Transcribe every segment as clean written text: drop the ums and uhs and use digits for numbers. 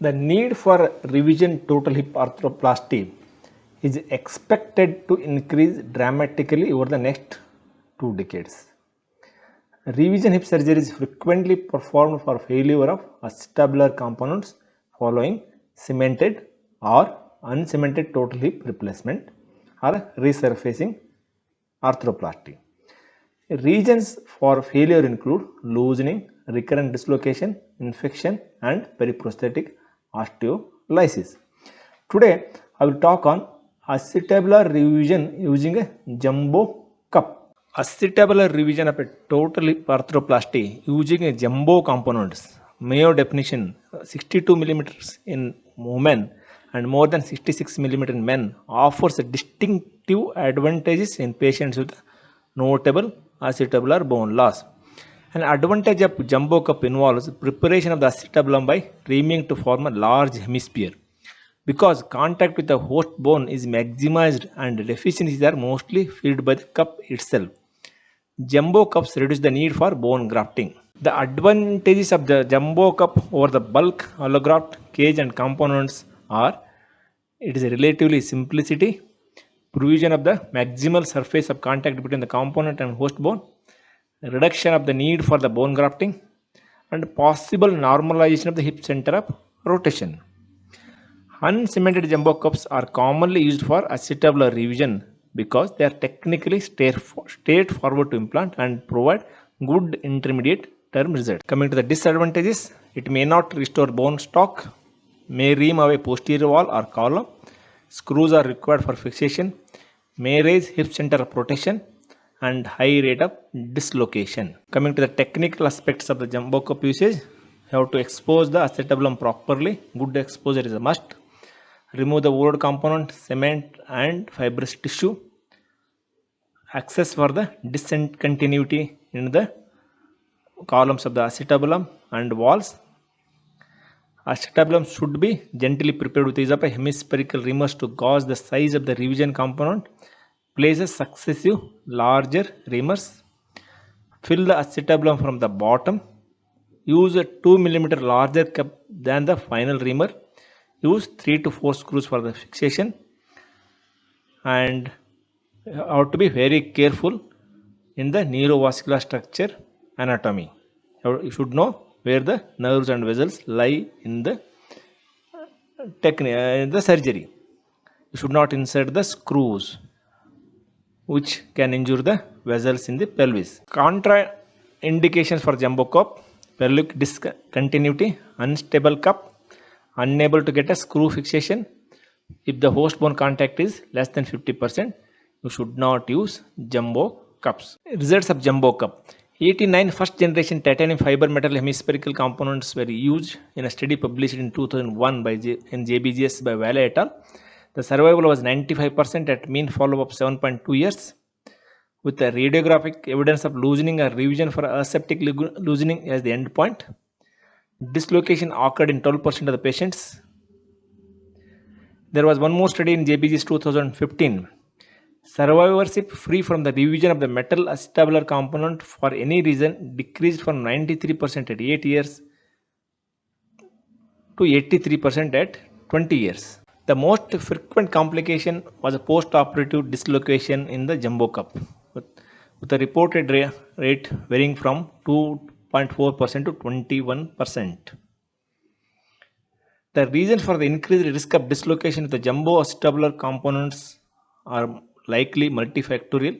The need for revision total hip arthroplasty is expected to increase dramatically over the next 2 decades. Revision hip surgery is frequently performed for failure of acetabular components following cemented or uncemented total hip replacement or resurfacing arthroplasty. Reasons for failure include loosening, recurrent dislocation, infection, and periprosthetic osteolysis. Today, I will talk on acetabular revision using a jumbo cup. Acetabular revision of a total hip arthroplasty using a jumbo components. Mayo definition 62 millimeters in women and more than 66 millimeters in men offers a distinctive advantages in patients with notable acetabular bone loss. An advantage of jumbo cup involves preparation of the acetabulum by reaming to form a large hemisphere. Because contact with the host bone is maximized and deficiencies are mostly filled by the cup itself. Jumbo cups reduce the need for bone grafting. The advantages of the jumbo cup over the bulk allograft cage and components are it is a relatively simplicity, provision of the maximal surface of contact between the component and host bone, reduction of the need for the bone grafting, and possible normalization of the hip center of rotation. Uncemented jumbo cups are commonly used for acetabular revision because they are technically straightforward to implant and provide good intermediate term results. Coming to the disadvantages, it may not restore bone stock, may ream away posterior wall or column, screws are required for fixation, may raise hip center of rotation, and high rate of dislocation. Coming to the technical aspects of the jumbo cup usage, you have to expose the acetabulum properly. Good exposure is a must. Remove the wound component, cement and fibrous tissue. Access for the discontinuity in the columns of the acetabulum and walls. Acetabulum should be gently prepared with use of a hemispherical reamers to gauge the size of the revision component. Place a successive larger reamers. Fill the acetabulum from the bottom. Use a 2 mm larger cup than the final reamer. Use 3 to 4 screws for the fixation, and have to be very careful in the neurovascular structure anatomy. You should know where the nerves and vessels lie in the surgery. You should not insert the screws which can injure the vessels in the pelvis. Contraindications for jumbo cup: pelvic discontinuity, unstable cup, unable to get a screw fixation. If the host bone contact is less than 50%, you should not use jumbo cups. Results of jumbo cup: 89 first generation titanium fiber metal hemispherical components were used in a study published in 2001 in JBJS by Valle et al. The survival was 95% at mean follow-up 7.2 years. With the radiographic evidence of loosening or revision for aseptic loosening as the endpoint. Dislocation occurred in 12% of the patients. There was one more study in JBJS 2015. Survivorship free from the revision of the metal acetabular component for any reason decreased from 93% at 8 years to 83% at 20 years. The most frequent complication was a post-operative dislocation in the jumbo cup, with a reported rate varying from 2.4% to 21%. The reasons for the increased risk of dislocation of the jumbo acetabular components are likely multifactorial,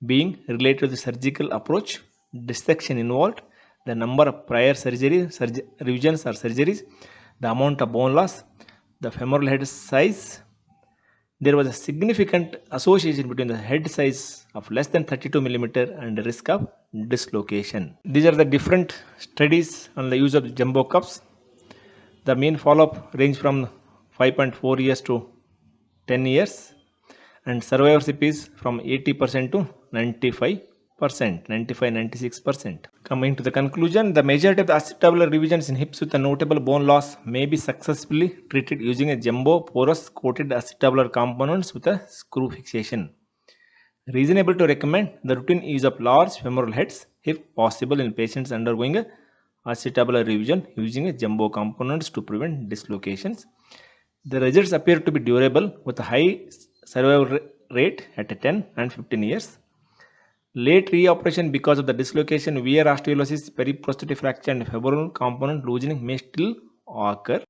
being related to the surgical approach, dissection involved, the number of prior revisions or surgeries, the amount of bone loss, the femoral head size. There was a significant association between the head size of less than 32 mm and the risk of dislocation. These are the different studies on the use of jumbo cups. The mean follow-up range from 5.4 years to 10 years, and survivorship is from 80% to 95%, 95-96%. Coming to the conclusion, the majority of the acetabular revisions in hips with a notable bone loss may be successfully treated using a jumbo porous coated acetabular components with a screw fixation. Reasonable to recommend the routine use of large femoral heads if possible in patients undergoing a acetabular revision using a jumbo components to prevent dislocations. The results appear to be durable with a high survival rate at 10 and 15 years. Late reoperation because of the dislocation, wear osteolysis, periprosthetic fracture, and femoral component loosening may still occur.